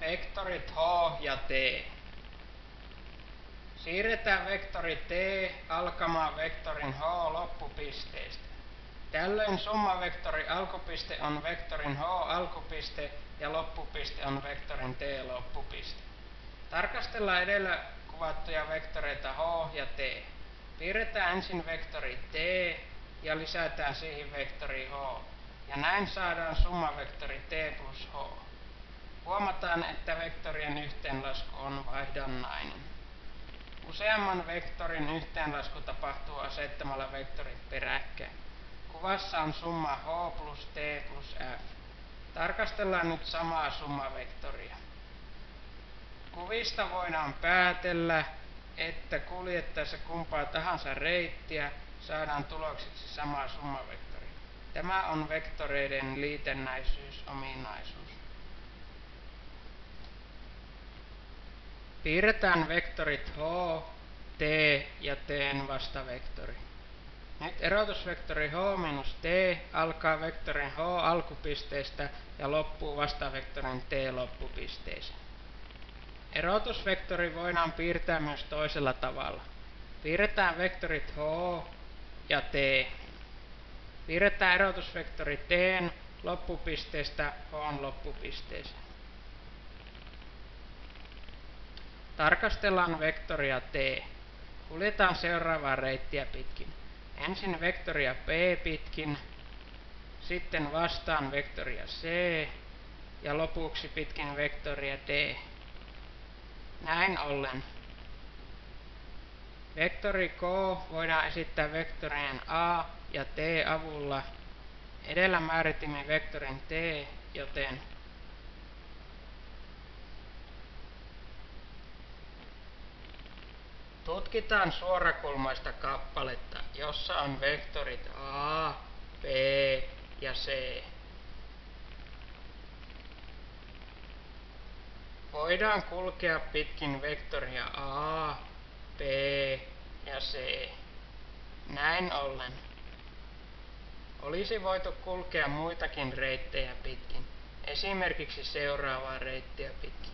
vektorit h ja t. Siirretään vektori t alkamaan vektorin h loppupisteestä. Tällöin summavektori alkupiste on vektorin h alkupiste ja loppupiste on vektorin t loppupiste. Tarkastellaan edellä kuvattuja vektoreita h ja t. Piirretään ensin vektori t ja lisätään siihen vektori h. Ja näin saadaan summavektori t plus h. Huomataan, että vektorien yhteenlasku on vaihdannainen. Useamman vektorin yhteenlasku tapahtuu asettamalla vektorit peräkkäin. Kuvassa on summa h plus t plus f. Tarkastellaan nyt samaa summavektoria. Kuvista voidaan päätellä, että kuljettaessa kumpaa tahansa reittiä saadaan tulokseksi sama summavektori. Tämä on vektoreiden liitännäisyysominaisuus. Piirretään vektorit h, t ja t:n vastavektori. Nyt erotusvektori h minus t alkaa vektorin h alkupisteestä ja loppuu vastavektorin t loppupisteeseen. Erotusvektori voidaan piirtää myös toisella tavalla. Piirretään vektorit h ja t. Piirretään erotusvektori t:n loppupisteestä h:n loppupisteeseen. Tarkastellaan vektoria t. Kuljetaan seuraavaa reittiä pitkin. Ensin vektoria p pitkin, sitten vastaan vektoria c ja lopuksi pitkin vektoria d. Näin ollen vektori k voidaan esittää vektorien a ja t avulla. Edellä määritimme vektorin t, joten tutkitaan suorakulmaista kappaletta, jossa on vektorit a, b ja c. Voidaan kulkea pitkin vektoria a, b ja c. Näin ollen olisi voitu kulkea muitakin reittejä pitkin, esimerkiksi seuraavaa reittiä pitkin.